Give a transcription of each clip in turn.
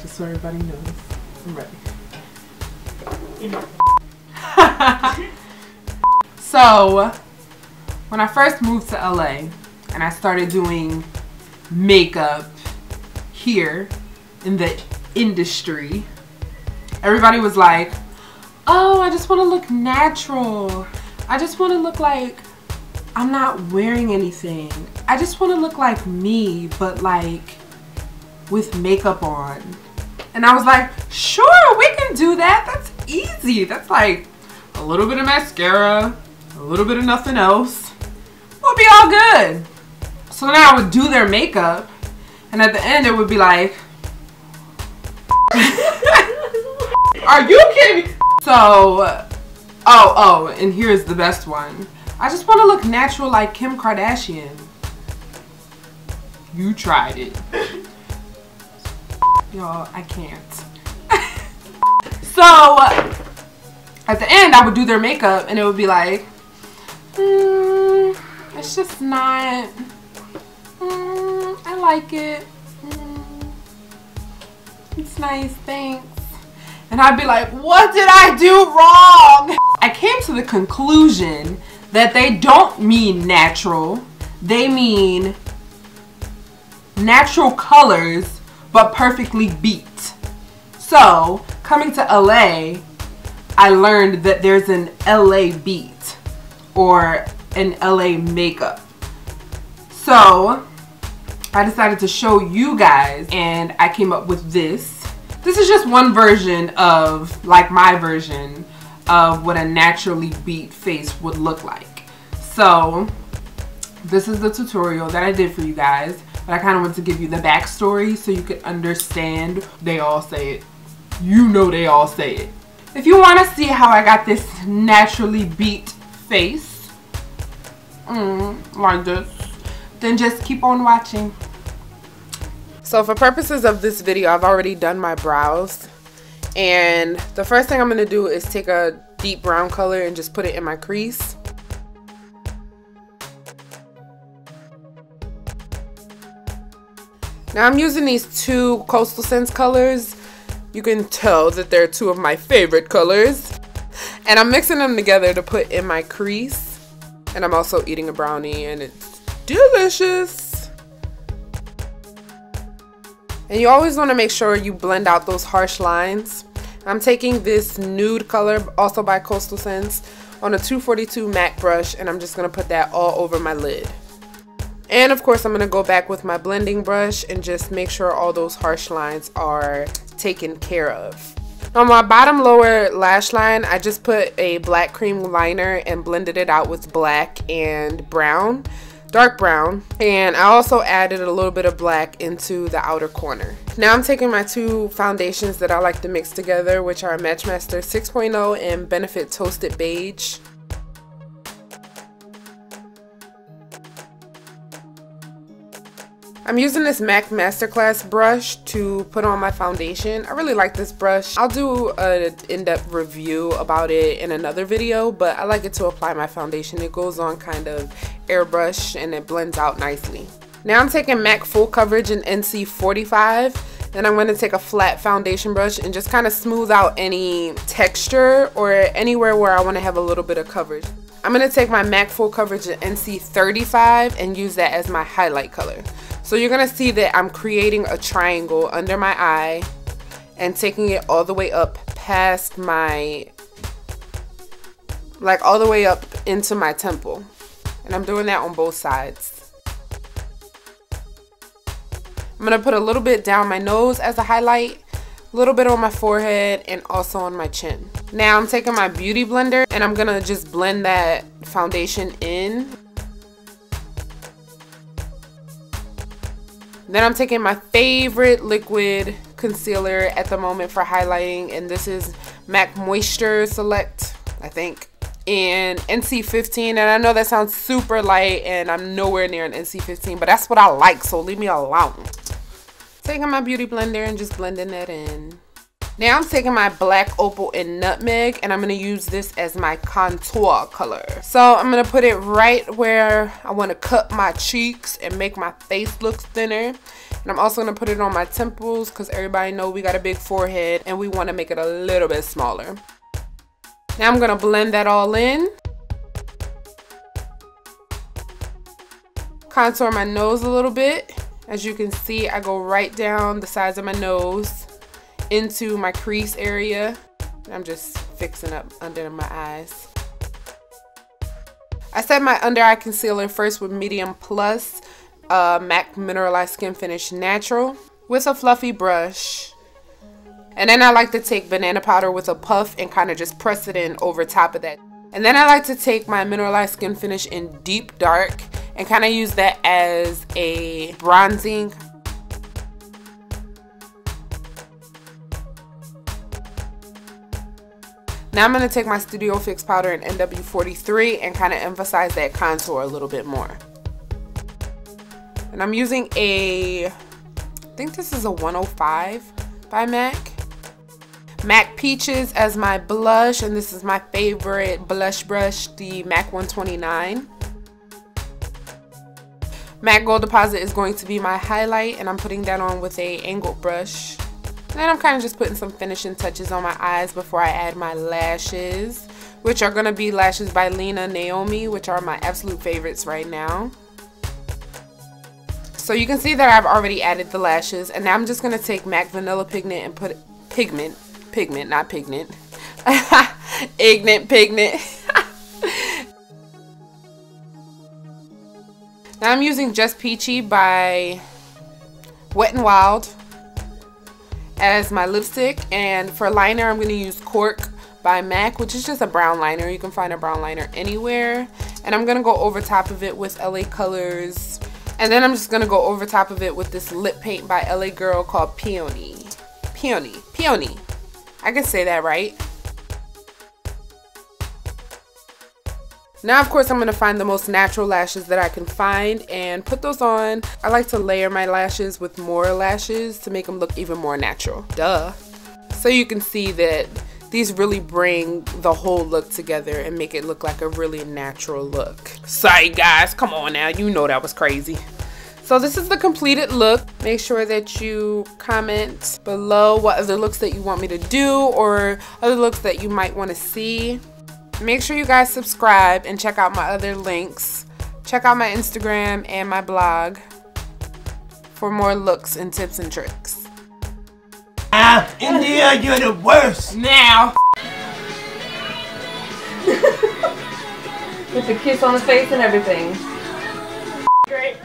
Just so everybody knows. I'm ready. So, when I first moved to LA and I started doing makeup here in the industry, everybody was like, oh, I just want to look natural. I just want to look like I'm not wearing anything. I just want to look like me, but like with makeup on. And I was like, sure, we can do that. That's easy. That's like a little bit of mascara, a little bit of nothing else. We'll be all good. So then I would do their makeup, and at the end it would be like, are you kidding me? So, oh, and here's the best one. I just want to look natural like Kim Kardashian. You tried it. Y'all, I can't. So, at the end, I would do their makeup, and it would be like, it's just not, I like it. It's nice, thanks. And I'd be like, what did I do wrong? I came to the conclusion that they don't mean natural. They mean natural colors, but perfectly beat. So, coming to LA, I learned that there's an LA beat or an LA makeup. So, I decided to show you guys, and I came up with this. This is just one version of, like my version of what a naturally beat face would look like. So, this is the tutorial that I did for you guys, but I kind of want to give you the backstory so you could understand. They all say it. You know they all say it. If you want to see how I got this naturally beat face, like this, then just keep on watching. So for purposes of this video, I've already done my brows, and the first thing I'm going to do is take a deep brown color and just put it in my crease. Now I'm using these two Coastal Scents colors. You can tell that they're two of my favorite colors, and I'm mixing them together to put in my crease. And I'm also eating a brownie, and it's delicious. And you always want to make sure you blend out those harsh lines. I'm taking this nude color, also by Coastal Scents, on a 242 MAC brush, and I'm just going to put that all over my lid. And of course, I'm going to go back with my blending brush and just make sure all those harsh lines are taken care of. On my bottom lower lash line, I just put a black cream liner and blended it out with black and brown. Dark brown, and I also added a little bit of black into the outer corner. Now I'm taking my two foundations that I like to mix together, which are Matchmaster 6.0 and Benefit Toasted Beige. I'm using this MAC Masterclass brush to put on my foundation. I really like this brush. I'll do an in-depth review about it in another video, but I like it to apply my foundation. It goes on kind of airbrush and it blends out nicely. Now I'm taking MAC Full Coverage in NC 45. Then I'm going to take a flat foundation brush and just kind of smooth out any texture or anywhere where I want to have a little bit of coverage. I'm going to take my MAC Full Coverage in NC 35 and use that as my highlight color. So you're going to see that I'm creating a triangle under my eye and taking it all the way up past my, like all the way up into my temple. And I'm doing that on both sides. I'm going to put a little bit down my nose as a highlight, a little bit on my forehead, and also on my chin. Now I'm taking my beauty blender and I'm going to just blend that foundation in. Then I'm taking my favorite liquid concealer at the moment for highlighting, and this is MAC Moisture Select, I think, in NC 15. And I know that sounds super light and I'm nowhere near an NC 15, but that's what I like, so leave me alone. Taking my beauty blender and just blending that in. Now I'm taking my black opal and nutmeg, and I'm going to use this as my contour color. So I'm going to put it right where I want to cut my cheeks and make my face look thinner. And I'm also going to put it on my temples because everybody know we got a big forehead and we want to make it a little bit smaller. Now I'm going to blend that all in. Contour my nose a little bit. As you can see, I go right down the sides of my nose into my crease area. I'm just fixing up under my eyes. I set my under eye concealer first with Medium Plus MAC Mineralized Skin Finish Natural with a fluffy brush. And then I like to take banana powder with a puff and kind of just press it in over top of that. And then I like to take my Mineralized Skin Finish in Deep Dark and kind of use that as a bronzing. Now I'm going to take my Studio Fix powder in NW43 and kind of emphasize that contour a little bit more. And I'm using I think this is a 105 by MAC. MAC Peaches as my blush, and this is my favorite blush brush, the MAC 129. MAC Gold Deposit is going to be my highlight, and I'm putting that on with a angled brush. And then I'm kind of just putting some finishing touches on my eyes before I add my lashes, which are going to be lashes by Lena Naomi, which are my absolute favorites right now. So you can see that I've already added the lashes, and now I'm just going to take MAC Vanilla Pigment and put pigment, not pigment, ignorant pigment. Now I'm using Just Peachy by Wet n Wild as my lipstick, and for liner I'm going to use Cork by MAC, which is just a brown liner. You can find a brown liner anywhere. And I'm going to go over top of it with LA Colors, and then I'm just going to go over top of it with this lip paint by LA Girl called Peony. I can say that right. Now of course I'm going to find the most natural lashes that I can find and put those on. I like to layer my lashes with more lashes to make them look even more natural. Duh. So you can see that these really bring the whole look together and make it look like a really natural look. Sorry guys, come on now, you know that was crazy. So this is the completed look. Make sure that you comment below what other looks that you want me to do or other looks that you might want to see. Make sure you guys subscribe and check out my other links. Check out my Instagram and my blog for more looks and tips and tricks. India, you're the worst. Now. With the kiss on the face and everything.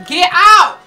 Get out!